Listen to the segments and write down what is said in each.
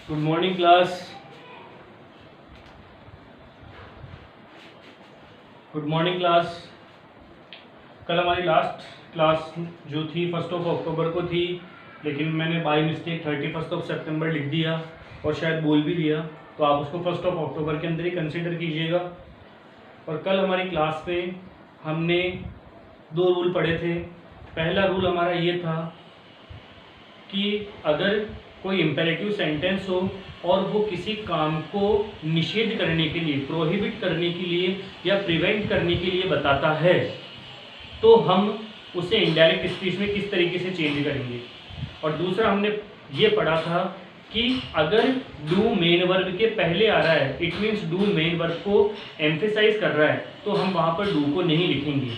Good morning class. Good morning class. कल हमारी last class जो थी 1 अक्टूबर को थी, लेकिन मैंने बाई मिस्टेक 31 सितंबर लिख दिया और शायद बोल भी दिया, तो आप उसको 1 अक्टूबर के अंदर ही कंसिडर कीजिएगा। और कल हमारी क्लास पे हमने 2 रूल पढ़े थे। पहला रूल हमारा ये था कि अगर कोई इम्पेरेटिव सेंटेंस हो और वो किसी काम को निषेध करने के लिए, प्रोहिबिट करने के लिए या प्रिवेंट करने के लिए बताता है, तो हम उसे इनडायरेक्ट स्पीच में किस तरीके से चेंज करेंगे। और दूसरा हमने ये पढ़ा था कि अगर डू मेन वर्ब के पहले आ रहा है, it means do main verb को एम्फेसाइज कर रहा है, तो हम वहाँ पर डू को नहीं लिखेंगे।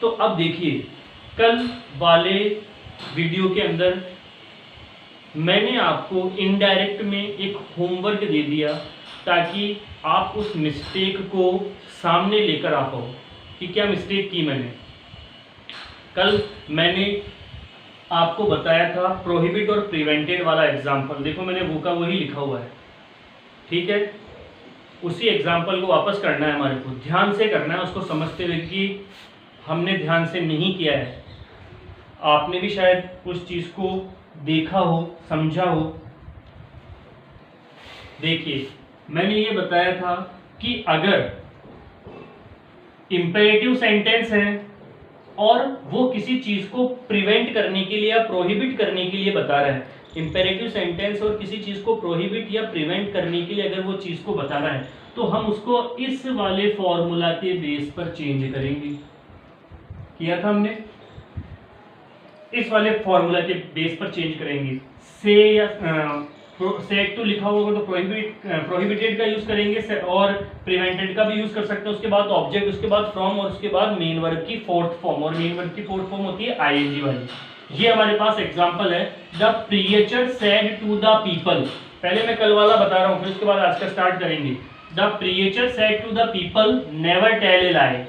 तो अब देखिए, कल वाले वीडियो के अंदर मैंने आपको इनडायरेक्ट में एक होमवर्क दे दिया ताकि आप उस मिस्टेक को सामने लेकर आ पाओ कि क्या मिस्टेक की मैंने। कल मैंने आपको बताया था प्रोहिबिट और प्रिवेंटेड वाला एग्जाम्पल। देखो मैंने वो का वही लिखा हुआ है, ठीक है। उसी एग्जाम्पल को वापस करना है, हमारे को ध्यान से करना है, उसको समझते हुए कि हमने ध्यान से नहीं किया है। आपने भी शायद उस चीज़ को देखा हो, समझा हो। देखिए, मैंने ये बताया था कि अगर इंपेरेटिव सेंटेंस है और वो किसी चीज को प्रिवेंट करने के लिए या प्रोहिबिट करने के लिए बता रहा है, इंपेरेटिव सेंटेंस और किसी चीज को प्रोहिबिट या प्रिवेंट करने के लिए अगर वो चीज को बता रहा है, तो हम उसको इस वाले फॉर्मूला के बेस पर चेंज करेंगे। किया था हमने, इस वाले फॉर्मूला के बेस पर चेंज करेंगे। से या सेट टू लिखा होगा तो प्रोहिबिटेड का यूज करेंगे और प्रिवेंटेड का भी यूज कर सकते हैं। उसके बाद ऑब्जेक्ट, उसके बाद फ्रॉम और उसके बाद मेन वर्ब की फोर्थ फॉर्म, और मेन वर्ब की फोर्थ फॉर्म होती है आईएनजी वाली। ये हमारे पास एग्जांपल है, the preacher said to the people. पहले मैं कल वाला बता रहा हूँ, फिर उसके बाद आज का स्टार्ट करेंगे। The preacher said to the people never tell a lie,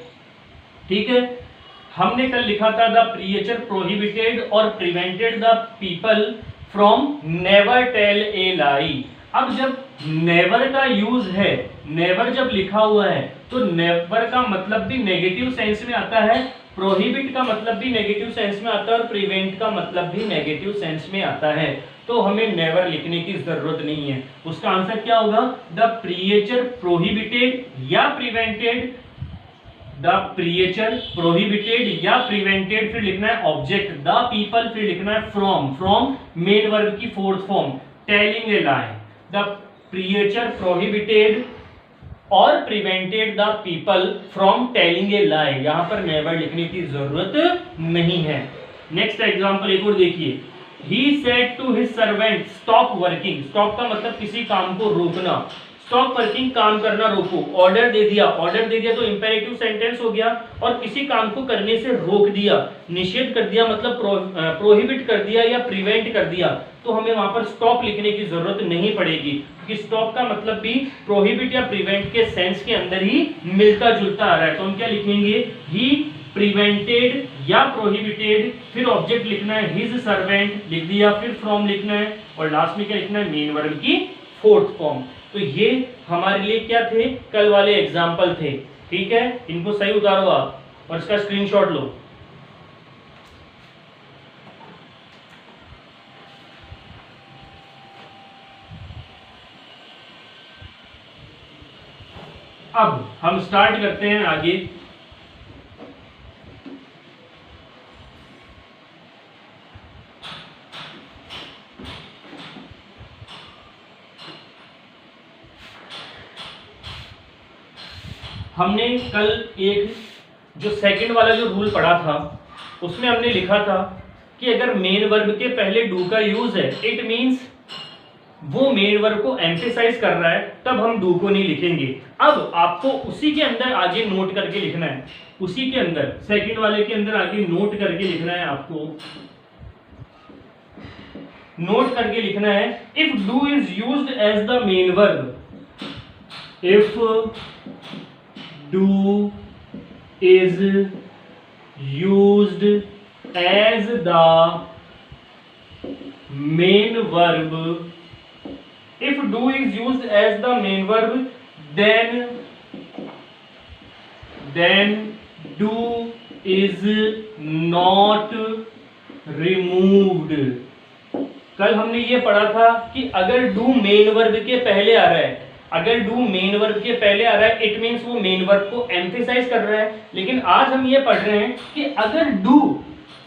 ठीक है। हमने कल लिखा था द प्रीचर प्रोहिबिटेड और prevented the people from never tell a lie. अब जब नेवर का यूज है, नेवर जब लिखा हुआ है, तो नेवर का मतलब भी नेगेटिव सेंस में आता है, प्रोहिबिट का मतलब भी नेगेटिव सेंस में आता है और प्रिवेंट का मतलब भी नेगेटिव सेंस में आता है। तो हमें नेवर लिखने की जरूरत नहीं है। उसका आंसर क्या होगा? द प्रीचर प्रोहिबिटेड या प्रिवेंटेड, द प्रीचर प्रोहिबिटेड या प्रिवेंटेड, फिर लिखना है ऑब्जेक्ट द पीपल, फिर लिखना है फ्रॉम, फ्रॉम मेन वर्ब की fourth form telling a lie. The preacher prohibited और prevented the people from telling a lie. यहां पर नेवर लिखने की जरूरत नहीं है। नेक्स्ट एग्जांपल एक और देखिए। He said to his servant stop working। Stop का मतलब किसी काम को रोकना। स्टॉप वर्किंग, काम करना रोको। ऑर्डर दे दिया, ऑर्डर दे दिया तो इंपेरेटिव सेंटेंस हो गया, और किसी काम को करने से रोक दिया, निषेध कर दिया, मतलब प्रोहिबिट कर दिया या प्रिवेंट कर दिया, तो हमें वहां पर स्टॉप लिखने की जरूरत नहीं पड़ेगी, क्योंकि स्टॉप का मतलब भी प्रोहिबिट या प्रिवेंट के सेंस के अंदर ही मिलता जुलता आ रहा है। तो हम क्या लिखेंगे? ही प्रिवेंटेड या प्रोहिबिटेड, फिर ऑब्जेक्ट लिखना है हिज सर्वेंट, लिख दिया, फिर फ्रॉम लिखना है, और लास्ट में क्या लिखना है? मेन वर्ब की फोर्थ फॉर्म। तो ये हमारे लिए क्या थे? कल वाले एग्जाम्पल थे, ठीक है। इनको सही उतारो आप और इसका स्क्रीनशॉट लो। अब हम स्टार्ट करते हैं आगे। हमने कल एक जो सेकंड वाला जो रूल पढ़ा था, उसमें हमने लिखा था कि अगर मेन वर्ब के पहले डू का यूज है, इट मींस वो मेन वर्ब को एम्फेसाइज कर रहा है, तब हम डू को नहीं लिखेंगे। अब आपको उसी के अंदर आगे नोट करके लिखना है, उसी के अंदर सेकंड वाले के अंदर आगे नोट करके लिखना है। आपको नोट करके लिखना है, if do is used as the main verb, इफ do is used as the main verb if do is used as the main verb then do is not removed. कल हमने ये पढ़ा था कि अगर डू मेन वर्ब के पहले आ रहा है, अगर डू मेन वर्ब के पहले आ रहा है इट मींस वो मेन वर्ब को एम्फेसाइज कर रहा है। लेकिन आज हम ये पढ़ रहे हैं कि अगर डू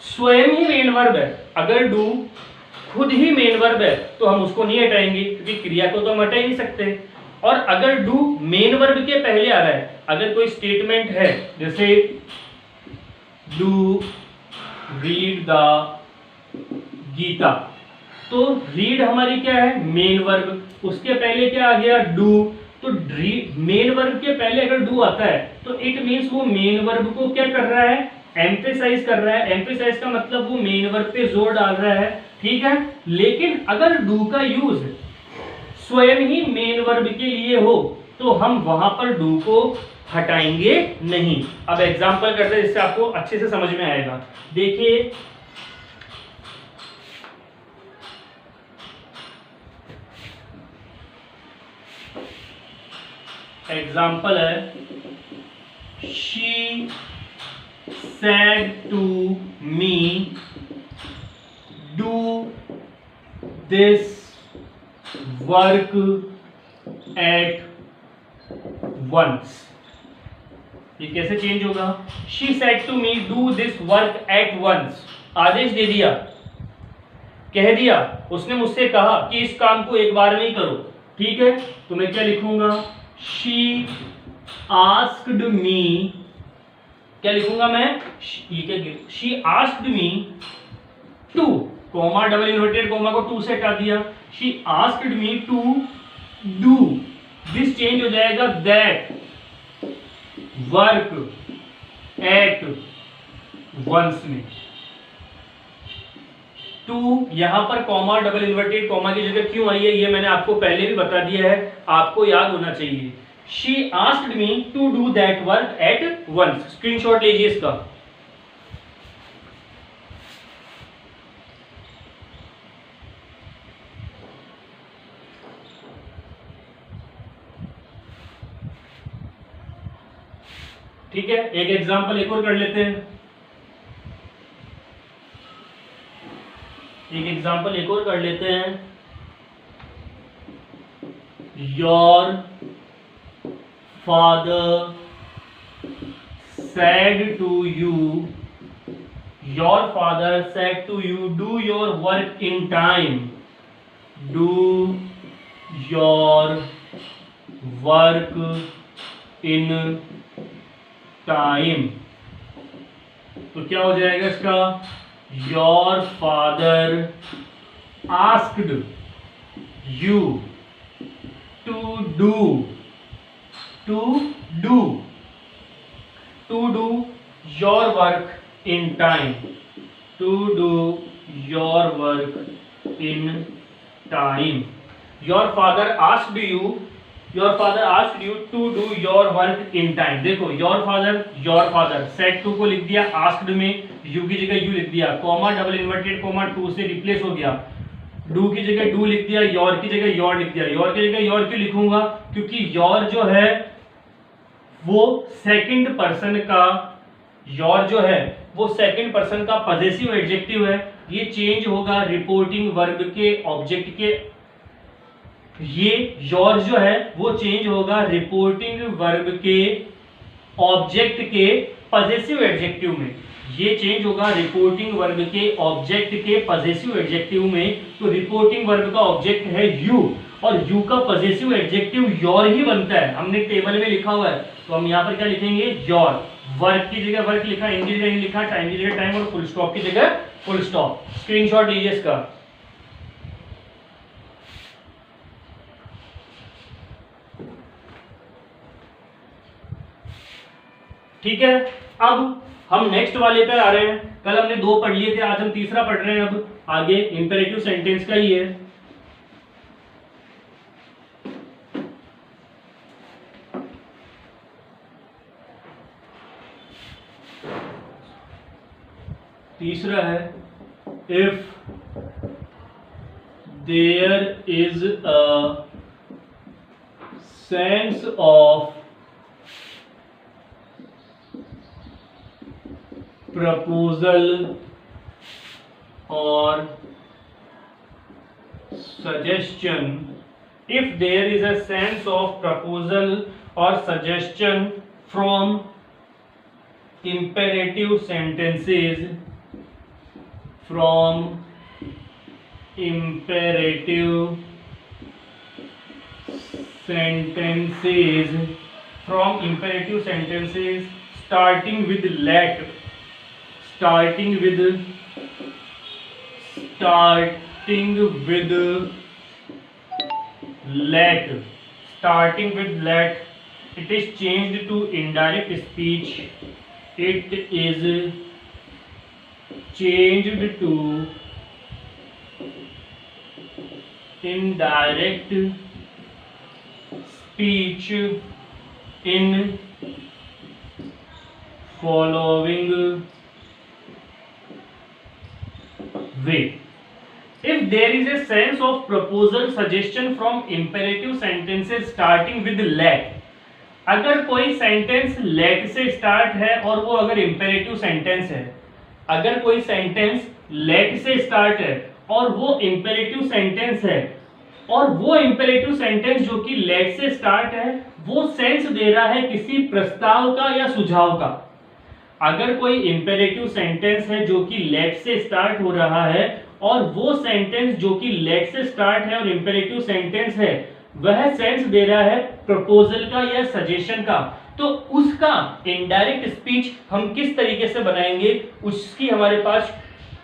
स्वयं ही मेन वर्ब है, अगर डू खुद ही मेन वर्ब है तो हम उसको नहीं हटाएंगे क्योंकि क्रिया को तो हम हटा ही नहीं सकते। और अगर डू मेन वर्ब के पहले आ रहा है, अगर कोई स्टेटमेंट है जैसे डू रीड द गीता, तो रीड हमारी क्या है मेन वर्ब, उसके पहले क्या आ गया डू। तो मेन वर्ब के पहले अगर डू आता है तो इट मींस वो मेन वर्ब को क्या कर रहा है एम्फेसाइज कर रहा है। एम्फेसाइज का मतलब वो मेन वर्ब पे जोर डाल रहा है, ठीक है। लेकिन अगर डू का यूज स्वयं ही मेन वर्ब के लिए हो तो हम वहां पर डू को हटाएंगे नहीं। अब एग्जांपल करते हैं जिससे आपको अच्छे से समझ में आएगा। देखिए एग्जाम्पल है she said to me do this work at once। ये कैसे चेंज होगा? she said to me do this work at once, आदेश दे दिया, कह दिया, उसने मुझसे कहा कि इस काम को एक बार में ही करो, ठीक है। तो मैं क्या लिखूंगा she asked me, क्या लिखूंगा मैं ये क्या she asked me to, comma double inverted comma को टू से हटा दिया, she asked me to do, this change हो जाएगा दैट वर्क एट वंस में। टू यहां पर कॉमा डबल इन्वर्टेड कॉमा की जगह क्यों आई है ये मैंने आपको पहले भी बता दिया है, आपको याद होना चाहिए। She asked me to do that work at once। Screenshot लीजिए इसका। ठीक है, एक एग्जांपल एक और कर लेते हैं, एक एग्जांपल एक और कर लेते हैं। Your father said to you, your father said to you do your work in time, do your work in time। तो क्या हो जाएगा इसका your father asked you to do your work in time, to do your work in time। your father asked you to do your work in time। देखो your father said to को लिख दिया asked में, you की जगह you लिख दिया, comma double inverted comma two से रिप्लेस हो गया, डू की जगह डू लिख दिया, योर की जगह योर लिख दिया। योर की जगह योर क्यों लिखूंगा? क्योंकि योर जो है वो सेकंड पर्सन का, योर जो है वो सेकंड पर्सन का पॉजेसिव एडजेक्टिव है। ये चेंज होगा रिपोर्टिंग वर्ब के ऑब्जेक्ट के, ये योर जो है वो चेंज होगा रिपोर्टिंग वर्ब के ऑब्जेक्ट के पॉजेसिव एडजेक्टिव में। ये चेंज होगा रिपोर्टिंग वर्ब के ऑब्जेक्ट के पॉजेसिव एडजेक्टिव में। तो रिपोर्टिंग वर्ब का ऑब्जेक्ट है यू और यू का पॉजेसिव एडजेक्टिव योर ही बनता है, हमने टेबल में लिखा हुआ है। तो हम यहाँ पर क्या लिखेंगे योर, वर्क की जगह वर्क लिखा, इन की जगह इन लिखा, टाइम की जगह टाइम और फुल स्टॉप की जगह फुल स्टॉप। स्क्रीनशॉट लीजिए इसका। ठीक है, अब हम नेक्स्ट वाले पे आ रहे हैं। कल हमने दो पढ़ लिए थे, आज हम तीसरा पढ़ रहे हैं। अब आगे इंपेरेटिव सेंटेंस का ही है। तीसरा है if there is a sense of proposal or suggestion, if there is a sense of proposal or suggestion from imperative sentences, from imperative sentences starting with let, starting with let, it is changed to indirect speech. It is changed to indirect speech in following way. If there is a sense of proposal suggestion from imperative sentences starting with let, अगर कोई sentence late से start है और वो अगर imperative sentence है, अगर कोई सेंटेंस लेट से स्टार्ट है और वो इंपेरेटिव सेंटेंस है, और वो इंपेरेटिव सेंटेंस जो कि लेट से स्टार्ट है वो सेंस दे रहा है किसी प्रस्ताव का या सुझाव का। अगर कोई इंपेरेटिव सेंटेंस है जो कि लेट से स्टार्ट हो रहा है और वो सेंटेंस जो कि लेट से स्टार्ट है और इंपेरेटिव सेंटेंस है, वह सेंस दे रहा है प्रपोजल का या सजेशन का, तो उसका इनडायरेक्ट स्पीच हम किस तरीके से बनाएंगे, उसकी हमारे पास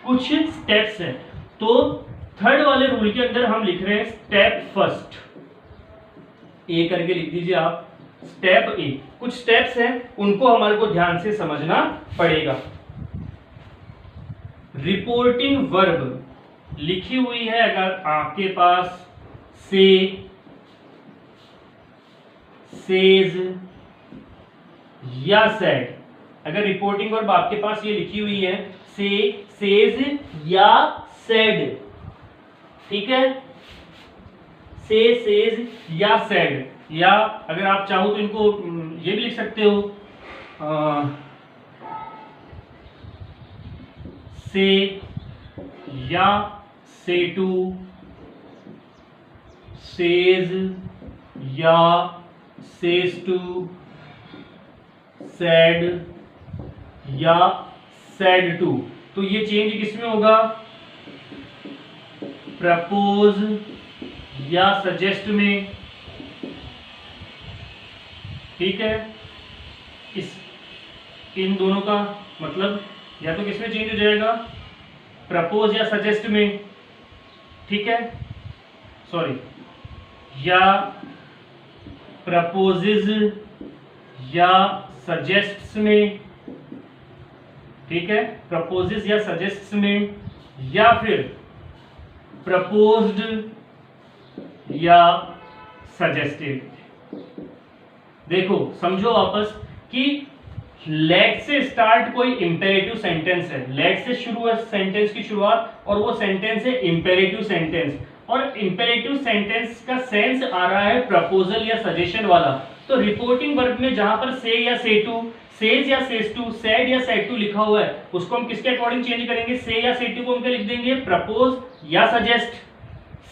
कुछ स्टेप्स हैं। तो थर्ड वाले रूल के अंदर हम लिख रहे हैं स्टेप फर्स्ट, ए करके लिख दीजिए आप, स्टेप ए। कुछ स्टेप्स हैं, उनको हमारे को ध्यान से समझना पड़ेगा। रिपोर्टिंग वर्ब लिखी हुई है अगर आपके पास से, सेज या सेड, अगर रिपोर्टिंग वर्ब आपके पास ये लिखी हुई है से, सेज या सेड, ठीक है, से, सेज या सेड, या अगर आप चाहो तो इनको ये भी लिख सकते हो से या से टू, सेज या सेज टू, सेड या सेड टू। तो ये चेंज किसमें होगा, प्रपोज या सजेस्ट में, ठीक है। इन दोनों का मतलब या तो किसमें चेंज हो जाएगा, प्रपोज या सजेस्ट में, ठीक है, सॉरी, या प्रपोजेज या सजेस्ट्स में, ठीक है, प्रपोजेज या सजेस्ट्स में, या फिर प्रपोज्ड या सजेस्टेड। देखो समझो आपस कि लेट से स्टार्ट कोई इंपेरेटिव सेंटेंस है, लेट से शुरू है सेंटेंस की शुरुआत और वो सेंटेंस है इंपेरेटिव सेंटेंस, और इंपेरेटिव सेंटेंस का सेंस आ रहा है प्रपोजल या सजेशन वाला। तो रिपोर्टिंग वर्ब में जहां पर से या से टू, सेज या सेज टू, सेड या सेड टू लिखा हुआ है, उसको हम किसके अकॉर्डिंग चेंज करेंगे, से या से टू को हम क्या लिख देंगे, प्रपोज या सजेस्ट,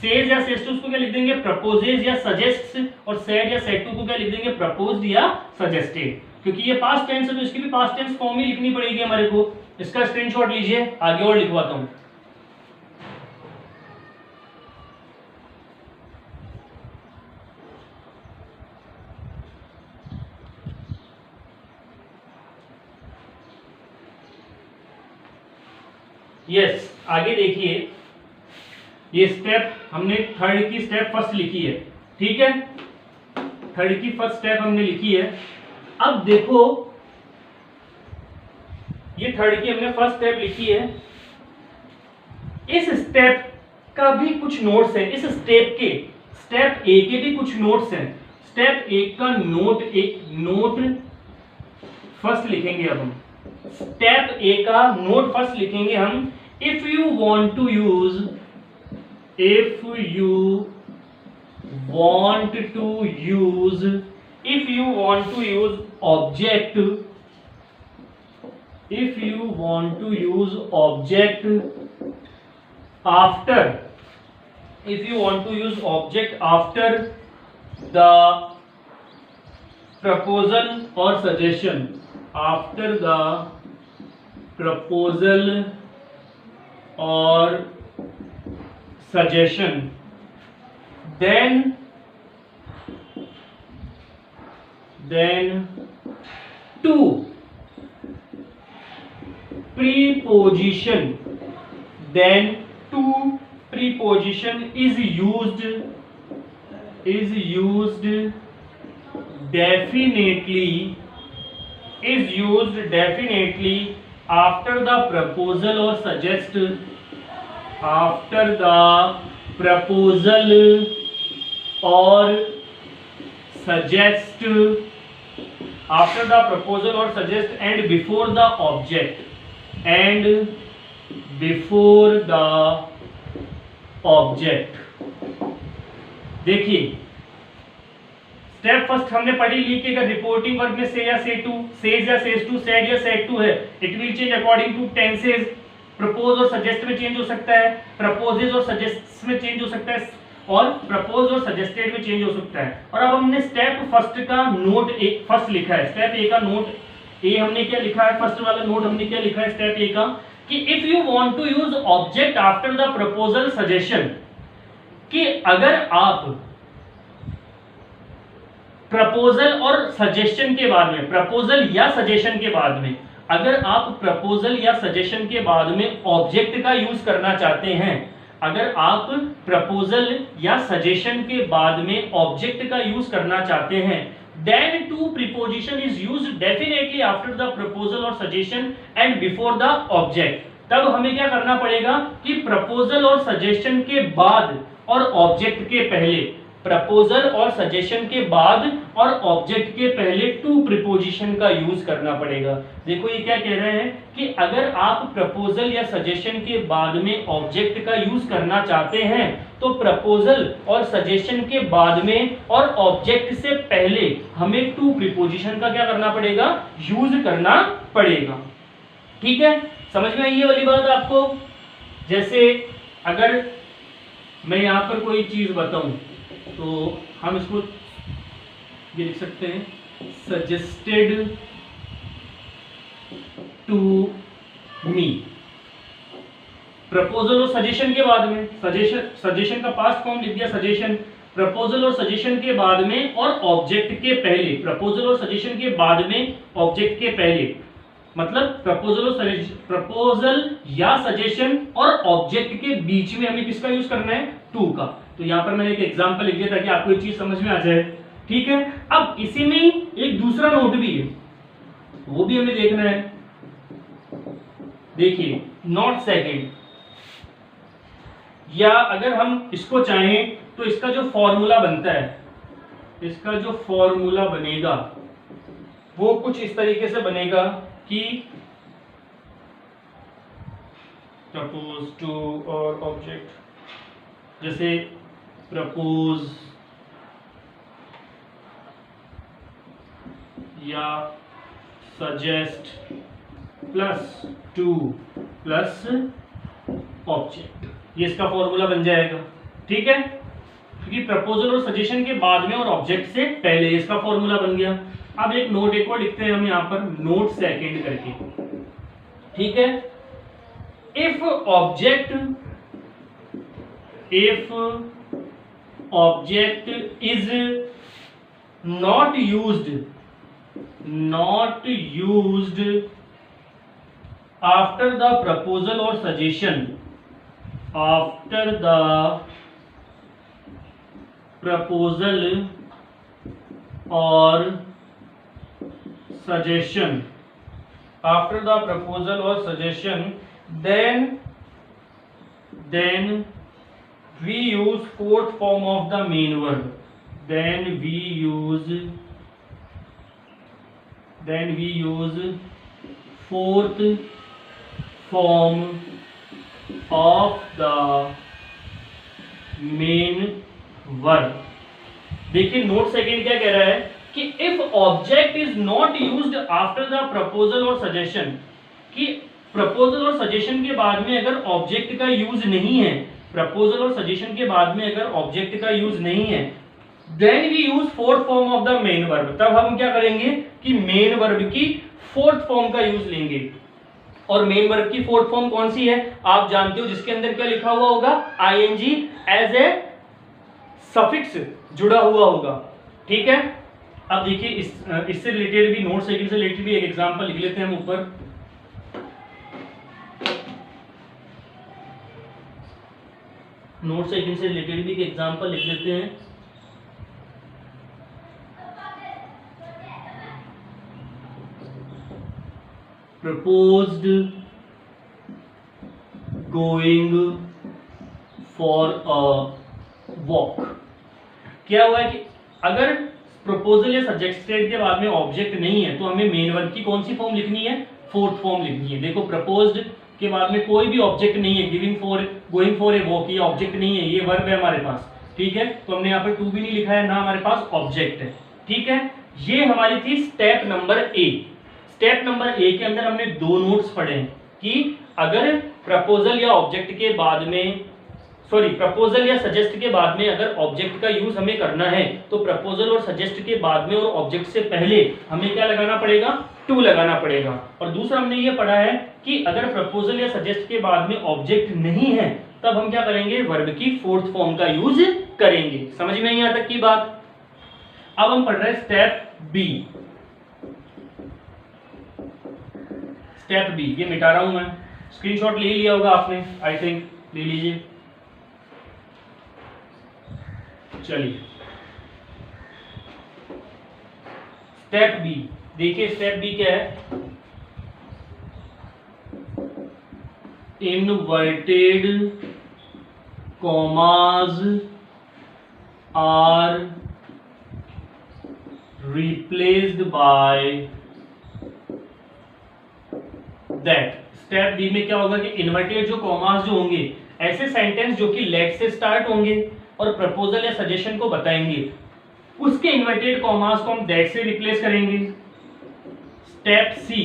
सेज या सेज टू उसको क्या लिख देंगे, प्रपोजेज या सजेस्ट्स, और सेड या सेड टू को क्या लिख देंगे, प्रपोज्ड या सजेस्टेड। क्योंकि ये पास्ट टेंस है तो इसकी भी पास्ट टेंस फॉर्म ही लिखनी पड़ेगी हमारे को। इसका स्क्रीनशॉट लीजिए, आगे और लिखवाता हूं। यस, आगे देखिए, ये स्टेप हमने थर्ड की स्टेप फर्स्ट लिखी है, ठीक है, थर्ड की फर्स्ट स्टेप हमने लिखी है। अब देखो ये थर्ड की हमने फर्स्ट स्टेप लिखी है, इस स्टेप का भी कुछ नोट्स हैं, इस स्टेप के, स्टेप ए के भी कुछ नोट्स हैं। स्टेप एक का नोट फर्स्ट लिखेंगे। अब हम स्टेप ए का नोट फर्स्ट लिखेंगे हम, if you want to use, if you want to use object, if you want to use object after, if you want to use object after the proposal or suggestion, after the proposal or suggestion, then to preposition, then to preposition is used definitely, is used definitely after the proposal or suggest, after the proposal or suggest, after the proposal or suggest, and before the object, and before the object. देखिए step first हमने पढ़ी ली कि अगर reporting verb में से या say to, says या says to, said या सेड टू है, it will change according to tenses. Propose और सजेस्ट में चेंज हो सकता है, प्रपोजेस और सजेस्ट में चेंज हो सकता है, और प्रपोज और सजेस्टेड में चेंज हो सकता है। और अब हमने स्टेप फर्स्ट का नोट ए फर्स्ट लिखा है, स्टेप ए का नोट ए हमने क्या लिखा है, फर्स्ट वाला नोट हमने क्या लिखा है स्टेप ए का, कि if you want to use object after the proposal suggestion, कि अगर आप प्रपोजल और सजेशन के बाद में, प्रपोजल या सजेशन के बाद में, अगर आप प्रपोजल या सजेशन के बाद में ऑब्जेक्ट का यूज करना चाहते हैं, अगर आप प्रपोजल या सजेशन के बाद में ऑब्जेक्ट का यूज करना चाहते हैं, then to preposition is used definitely after the proposal or suggestion and before the object। तब हमें क्या करना पड़ेगा कि प्रपोजल और सजेशन के बाद और ऑब्जेक्ट के पहले, प्रपोजल और सजेशन के बाद और ऑब्जेक्ट के पहले टू प्रीपोजिशन का यूज करना पड़ेगा। देखो ये क्या कह रहे हैं कि अगर आप प्रपोजल या सजेशन के बाद में ऑब्जेक्ट का यूज करना चाहते हैं, तो प्रपोजल और सजेशन के बाद में और ऑब्जेक्ट से पहले हमें टू प्रीपोजिशन का क्या करना पड़ेगा, यूज करना पड़ेगा। ठीक है, समझ में आई ये वाली बात आपको? जैसे अगर मैं यहां पर कोई चीज बताऊं तो हम इसको ये लिख सकते हैं, सजेस्टेड टू मी। प्रपोजल और सजेशन के बाद में, सजेशन का पास्ट फॉर्म लिख दिया सजेशन, प्रपोजल और सजेशन के बाद में और ऑब्जेक्ट के पहले, प्रपोजल और सजेशन के बाद में ऑब्जेक्ट के पहले, मतलब प्रपोजल या सजेशन और ऑब्जेक्ट के बीच में हमें किसका यूज करना है, टू का। तो यहां पर मैंने एक एग्जांपल लिख दिया ताकि आपको एक चीज समझ में आ जाए। ठीक है, अब इसी में एक दूसरा नोट भी है, वो भी हमें देखना है। देखिए नॉट सेकंड, या अगर हम इसको चाहें तो इसका जो फॉर्मूला बनता है, इसका जो फॉर्मूला बनेगा वो कुछ इस तरीके से बनेगा कि प्रपोज टू और ऑब्जेक्ट, जैसे प्रपोज या suggest plus two plus object, ये इसका फॉर्मूला बन जाएगा। ठीक है, क्योंकि प्रपोजल और सजेशन के बाद में और ऑब्जेक्ट से पहले इसका फॉर्मूला बन गया। अब एक नोट एक और लिखते हैं हम यहाँ पर, नोट सेकंड करके। ठीक है, if object is not used after the proposal or suggestion, after the proposal or suggestion, after the proposal or suggestion, then we use fourth form of the main verb, then we use fourth form of the main verb। देखिए note second क्या कह रहा है कि if object is not used after the proposal और suggestion, कि proposal और suggestion के बाद में अगर ऑब्जेक्ट का यूज नहीं है, प्रपोजल और सजेशन के बाद में अगर ऑब्जेक्ट का यूज नहीं है, then we use fourth form of the main verb. तब हम क्या करेंगे कि मेन वर्ब की फोर्थ फॉर्म का यूज लेंगे। और मेन वर्ब की फोर्थ फॉर्म कौन सी है आप जानते हो, जिसके अंदर क्या लिखा हुआ होगा, आईएनजी एज ए सफिक्स जुड़ा हुआ होगा। ठीक है, अब देखिए इससे रिलेटेड भी, नोट सेकंड से रिलेटेड भी एक एग्जांपल लिख लेते हैं हम ऊपर। नोट सेकंड से रिलेटेड भी एक एग्जांपल लिख लेते हैं। Proposed going for a walk. क्या हुआ है कि अगर प्रपोजल या सजेस्टेड के बाद में ऑब्जेक्ट नहीं है तो हमें मेन वर्ब की कौन सी फॉर्म लिखनी है, फोर्थ फॉर्म लिखनी है। देखो प्रपोज्ड के बाद में कोई भी ऑब्जेक्ट नहीं है, giving for, going for a walk, ये ऑब्जेक्ट नहीं है, ये वर्ब है हमारे पास। ठीक है, तो हमने यहाँ पर टू भी नहीं लिखा है, ना हमारे पास ऑब्जेक्ट है। ठीक है, ये हमारी थी step number A. Step number A के अंदर हमने दो नोट्स पढ़े हैं कि अगर प्रपोजल या ऑब्जेक्ट के बाद में, सॉरी प्रपोजल या सजेस्ट के बाद में अगर ऑब्जेक्ट का यूज हमें करना है तो प्रपोजल और सजेस्ट के बाद में और ऑब्जेक्ट से पहले हमें क्या लगाना पड़ेगा, टू लगाना पड़ेगा। और दूसरा हमने ये पढ़ा है कि अगर प्रपोजल या सजेस्ट के बाद में ऑब्जेक्ट नहीं है तब हम क्या करेंगे, वर्ब की फोर्थ फॉर्म का यूज करेंगे। समझ में आई यहां तक की बात। अब हम पढ़ रहे हैं स्टेप बी। स्टेप बी, ये मिटा रहा हूं मैं, स्क्रीनशॉट ले लिया होगा आपने, आई थिंक ले लीजिए। चलिए स्टेप बी देखिए, स्टेप बी क्या है, inverted commas are replaced by that. Step B में क्या होगा कि इन्वर्टेड जो कॉमास जो होंगे, ऐसे सेंटेंस जो कि लेट से स्टार्ट होंगे और प्रपोजल या सजेशन को बताएंगे, उसके इन्वर्टेड कॉमास को हम दैट से रिप्लेस करेंगे। स्टेप सी,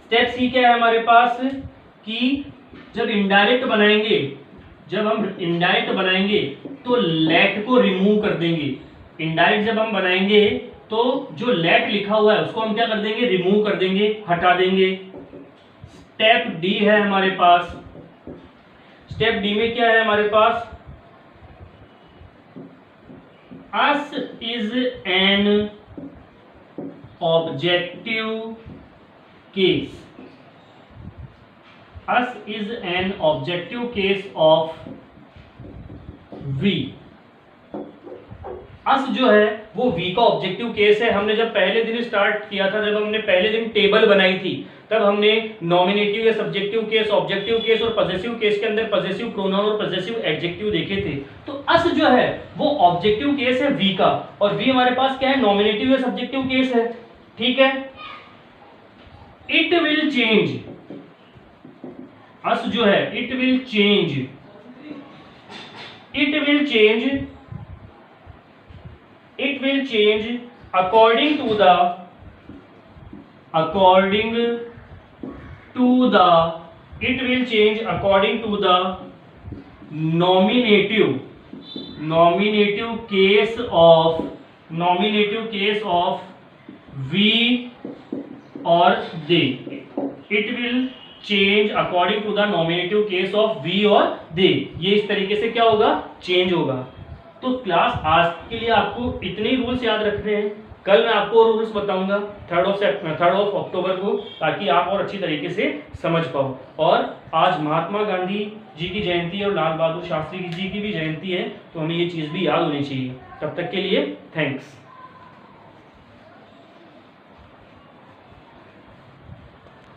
स्टेप सी क्या है हमारे पास कि जब इनडायरेक्ट बनाएंगे, जब हम इनडायरेक्ट बनाएंगे तो लेट को रिमूव कर देंगे। इनडायरेक्ट जब हम बनाएंगे तो जो लेट लिखा हुआ है उसको हम क्या कर देंगे, रिमूव कर देंगे, हटा देंगे। स्टेप डी है हमारे पास। स्टेप डी में क्या है हमारे पास, us is an objective case. Us is an objective case of we. Us जो है वो वी का ऑब्जेक्टिव केस है। हमने जब पहले दिन स्टार्ट किया था, जब हमने पहले दिन टेबल बनाई थी, तब हमने नॉमिनेटिव या सब्जेक्टिव केस, ऑब्जेक्टिव केस और पजेसिव केस के अंदर पजेसिव प्रोनाउन और पजेसिव एडजेक्टिव देखे थे। तो अस जो है वो ऑब्जेक्टिव केस है वी का, और वी हमारे पास क्या है, नॉमिनेटिव या सब्जेक्टिव केस है। ठीक है, इट विल चेंज, अस जो है it will change, it will change, it will change according to the, according to the, it will change according to the nominative, nominative case of, nominative case of we or they। it will change according to the nominative case of we or they। ये इस तरीके से क्या होगा, change होगा। तो class आज के लिए आपको इतने ही रूल्स याद रखने हैं। कल मैं आपको रूल्स बताऊंगा 3 अक्टूबर को, ताकि आप और अच्छी तरीके से समझ पाओ। और आज महात्मा गांधी जी की जयंती है और लाल बहादुर शास्त्री जी की भी जयंती है, तो हमें ये चीज़ भी याद होनी चाहिए। तब तक के लिए थैंक्स।